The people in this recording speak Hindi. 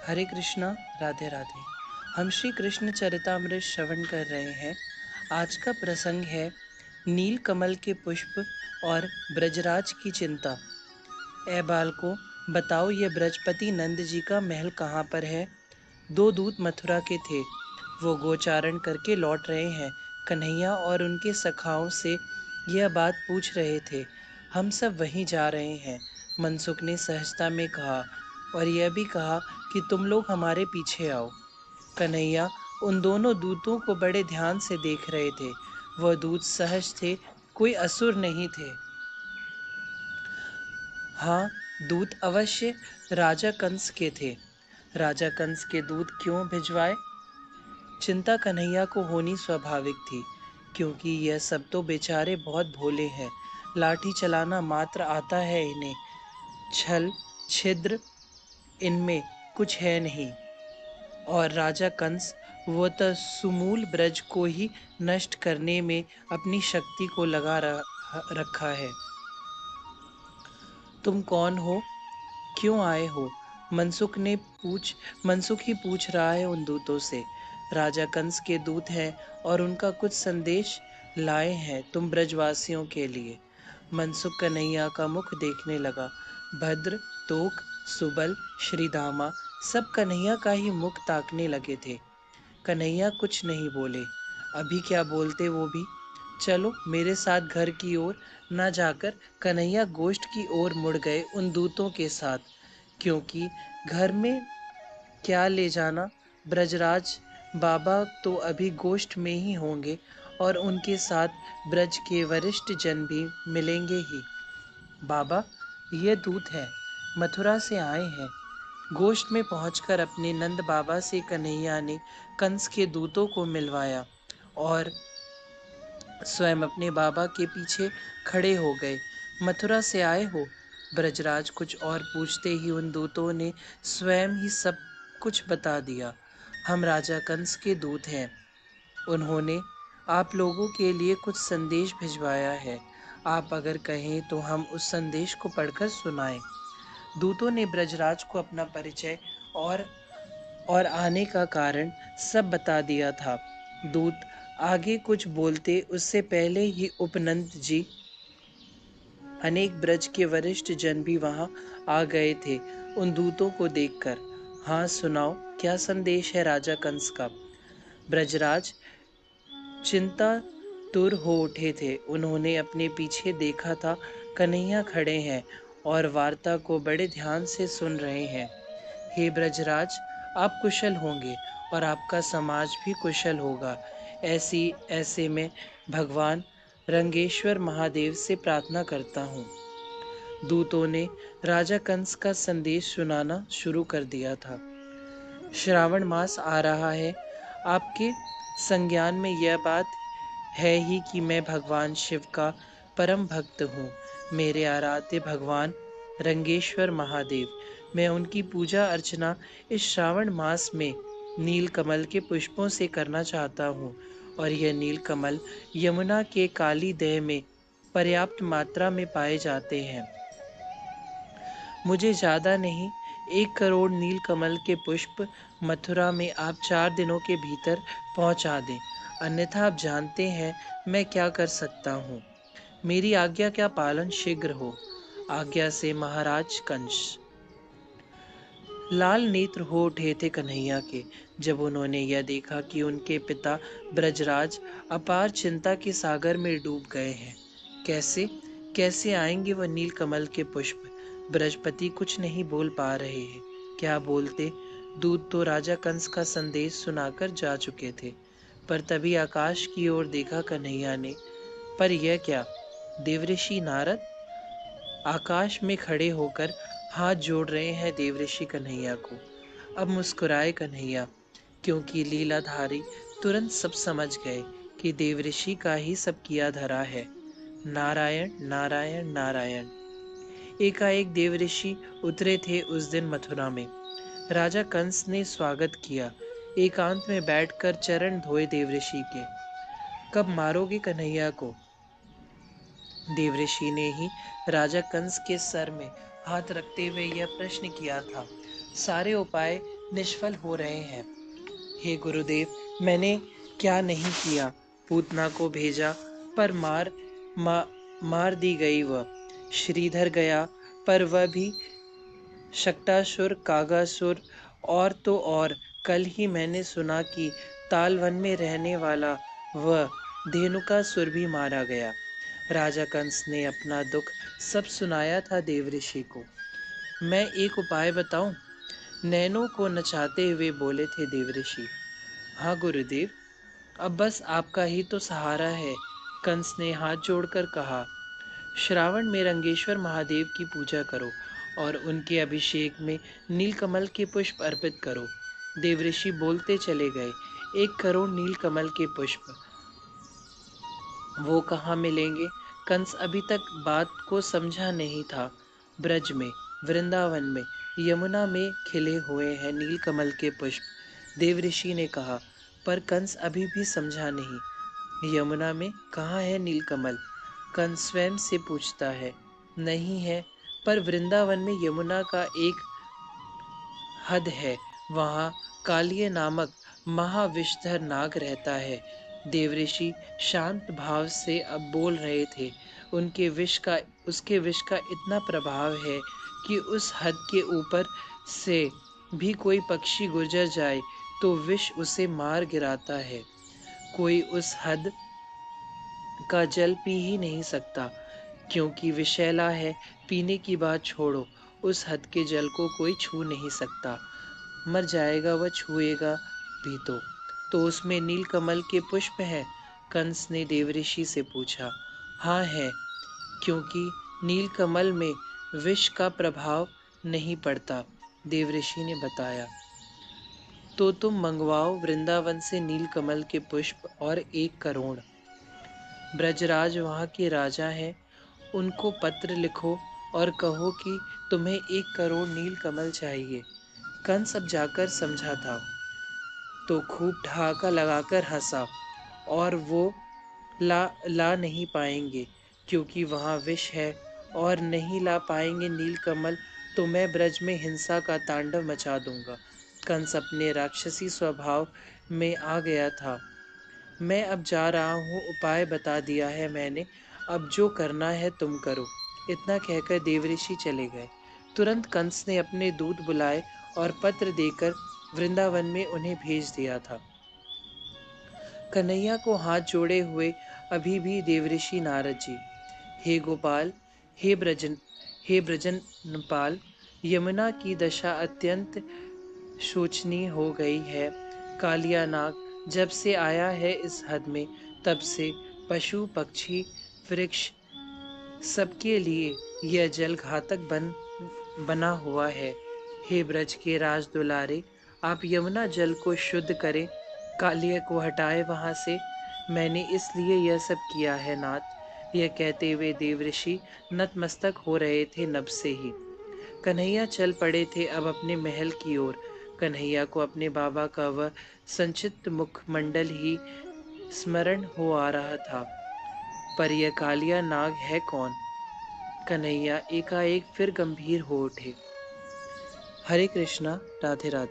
हरे कृष्णा। राधे राधे। हम श्री कृष्ण चरितामृत श्रवण कर रहे हैं। आज का प्रसंग है नील कमल के पुष्प और ब्रजराज की चिंता। ए बालको, बताओ ये ब्रजपति नंद जी का महल कहाँ पर है। दो दूत मथुरा के थे। वो गोचारण करके लौट रहे हैं। कन्हैया और उनके सखाओं से यह बात पूछ रहे थे। हम सब वहीं जा रहे हैं, मनसुख ने सहजता में कहा, और यह भी कहा कि तुम लोग हमारे पीछे आओ। कन्हैया उन दोनों दूतों को बड़े ध्यान से देख रहे थे। वह दूत सहज थे, कोई असुर नहीं थे। हाँ, दूत अवश्य राजा कंस के थे। राजा कंस के दूत क्यों भिजवाए? चिंता कन्हैया को होनी स्वाभाविक थी, क्योंकि यह सब तो बेचारे बहुत भोले हैं। लाठी चलाना मात्र आता है इन्हें। छल छिद्र इनमें कुछ है नहीं। और राजा कंस, वो तो सुमूल ब्रज को ही नष्ट करने में अपनी शक्ति को लगा रखा है। तुम कौन हो, क्यों आए हो? मनसुख ही पूछ रहा है उन दूतों से। राजा कंस के दूत हैं और उनका कुछ संदेश लाए हैं तुम ब्रजवासियों के लिए। मनसुख कन्हैया का मुख देखने लगा। भद्र, तोक, सुबल, श्रीदामा सब कन्हैया का ही मुख ताकने लगे थे। कन्हैया कुछ नहीं बोले। अभी क्या बोलते वो भी। चलो मेरे साथ घर की ओर। न जाकर कन्हैया गोष्ठ की ओर मुड़ गए उन दूतों के साथ, क्योंकि घर में क्या ले जाना। ब्रजराज बाबा तो अभी गोष्ठ में ही होंगे और उनके साथ ब्रज के वरिष्ठ जन भी मिलेंगे ही। बाबा, ये दूत है, मथुरा से आए हैं। गोष्ठ में पहुंचकर अपने नंद बाबा से कन्हैया ने कंस के दूतों को मिलवाया और स्वयं अपने बाबा के पीछे खड़े हो गए। मथुरा से आए हो? ब्रजराज कुछ और पूछते ही उन दूतों ने स्वयं ही सब कुछ बता दिया। हम राजा कंस के दूत हैं। उन्होंने आप लोगों के लिए कुछ संदेश भिजवाया है। आप अगर कहें तो हम उस संदेश को पढ़कर सुनाएं। दूतों ने ब्रजराज को अपना परिचय और आने का कारण सब बता दिया था। दूत आगे कुछ बोलते उससे पहले ही उपनंद जी, अनेक ब्रज के वरिष्ठ जन भी वहां आ गए थे उन दूतों को देखकर। हाँ सुनाओ, क्या संदेश है राजा कंस का? ब्रजराज चिंता तुर हो उठे थे। उन्होंने अपने पीछे देखा था कन्हैया खड़े हैं और वार्ता को बड़े ध्यान से सुन रहे हैं। हे ब्रजराज, आप कुशल होंगे और आपका समाज भी कुशल होगा। ऐसे में भगवान रंगेश्वर महादेव से प्रार्थना करता हूँ। दूतों ने राजा कंस का संदेश सुनाना शुरू कर दिया था। श्रावण मास आ रहा है। आपके संज्ञान में यह बात है ही कि मैं भगवान शिव का परम भक्त हूँ। मेरे आराध्य भगवान रंगेश्वर महादेव, मैं उनकी पूजा अर्चना इस श्रावण मास में नील कमल के पुष्पों से करना चाहता हूँ। और यह नील कमल यमुना के काली दह में पर्याप्त मात्रा में पाए जाते हैं। मुझे ज़्यादा नहीं, 1 करोड़ नील कमल के पुष्प मथुरा में आप 4 दिनों के भीतर पहुंचा दें। अन्यथा आप जानते हैं मैं क्या कर सकता हूँ। मेरी आज्ञा का पालन शीघ्र हो। आज्ञा से महाराज कंस। लाल नेत्र हो उठे थे कन्हैया के जब उन्होंने यह देखा कि उनके पिता ब्रजराज अपार चिंता के सागर में डूब गए हैं। कैसे कैसे आएंगे वह नील कमल के पुष्प? ब्रजपति कुछ नहीं बोल पा रहे हैं। क्या बोलते? दूत तो राजा कंस का संदेश सुनाकर जा चुके थे। पर तभी आकाश की ओर देखा कन्हैया ने। पर यह क्या? देवऋषि नारद आकाश में खड़े होकर हाथ जोड़ रहे हैं देवऋषि कन्हैया को। अब मुस्कुराए कन्हैया, क्योंकि लीलाधारी तुरंत सब समझ गए कि देवऋषि का ही सब किया धरा है। नारायण नारायण नारायण। एकाएक देवऋषि उतरे थे उस दिन मथुरा में। राजा कंस ने स्वागत किया। एकांत में बैठकर चरण धोए देवऋषि के। कब मारोगे कन्हैया को? देवऋषि ने ही राजा कंस के सर में हाथ रखते हुए यह प्रश्न किया था। सारे उपाय निष्फल हो रहे हैं। हे गुरुदेव, मैंने क्या नहीं किया। पूतना को भेजा पर मा, मार दी गई वह। श्रीधर गया पर वह भी शक्टासुर, कागासुर और तो और कल ही मैंने सुना कि तालवन में रहने वाला वह धेनुकासुर भी मारा गया। राजा कंस ने अपना दुख सब सुनाया था देवऋषि को। मैं एक उपाय बताऊं? नैनों को नचाते हुए बोले थे देवऋषि। हाँ गुरुदेव, अब बस आपका ही तो सहारा है। कंस ने हाथ जोड़कर कहा। श्रावण में रंगेश्वर महादेव की पूजा करो और उनके अभिषेक में नीलकमल के पुष्प अर्पित करो। देवऋषि बोलते चले गए। 1 करोड़ नीलकमल के पुष्प, वो कहाँ मिलेंगे? कंस अभी तक बात को समझा नहीं था। ब्रज में, वृंदावन में, यमुना में खिले हुए हैं नीलकमल के पुष्प, देवऋषि ने कहा। पर कंस अभी भी समझा नहीं। यमुना में कहाँ है नीलकमल? कंस स्वयं से पूछता है। नहीं है, पर वृंदावन में यमुना का एक हद है, वहाँ कालिय नामक महाविषधर नाग रहता है। देवऋषि शांत भाव से अब बोल रहे थे। उसके विष का इतना प्रभाव है कि उस हद के ऊपर से भी कोई पक्षी गुजर जाए तो विष उसे मार गिराता है। कोई उस हद का जल पी ही नहीं सकता, क्योंकि विषैला है। पीने की बात छोड़ो, उस हद के जल को कोई छू नहीं सकता। मर जाएगा वह छुएगा भी तो उसमें नीलकमल के पुष्प हैं? कंस ने देवऋषि से पूछा। हाँ है, क्योंकि नीलकमल में विष का प्रभाव नहीं पड़ता, देवऋषि ने बताया। तो तुम मंगवाओ वृंदावन से नीलकमल के पुष्प और 1 करोड़। ब्रजराज वहाँ के राजा हैं, उनको पत्र लिखो और कहो कि तुम्हें 1 करोड़ नीलकमल चाहिए। कंस अब जाकर समझा था तो खूब ठहाका लगाकर हंसा। और वो ला नहीं पाएंगे, क्योंकि वहाँ विष है, और नहीं ला पाएंगे नीलकमल तो मैं ब्रज में हिंसा का तांडव मचा दूंगा। कंस अपने राक्षसी स्वभाव में आ गया था। मैं अब जा रहा हूँ, उपाय बता दिया है मैंने, अब जो करना है तुम करो। इतना कहकर देवऋषि चले गए। तुरंत कंस ने अपने दूत बुलाए और पत्र देकर वृंदावन में उन्हें भेज दिया था। कन्हैया को हाथ जोड़े हुए अभी भी देवऋषि नारद जी। हे गोपाल, हे ब्रजन हे ब्रजनपाल, यमुना की दशा अत्यंत शोचनीय हो गई है। कालिया नाग जब से आया है इस हद में, तब से पशु पक्षी वृक्ष सबके लिए यह जल घातक बना हुआ है। हे ब्रज के राज दुलारे, आप यमुना जल को शुद्ध करें, कालिया को हटाए वहां से। मैंने इसलिए यह सब किया है नाथ। यह कहते हुए देवऋषि नतमस्तक हो रहे थे नभ से ही। कन्हैया चल पड़े थे अब अपने महल की ओर। कन्हैया को अपने बाबा का वह संचित मुखमंडल ही स्मरण हो आ रहा था। पर यह कालिया नाग है कौन? कन्हैया एकाएक फिर गंभीर हो उठे। हरे कृष्णा, राधे राधे।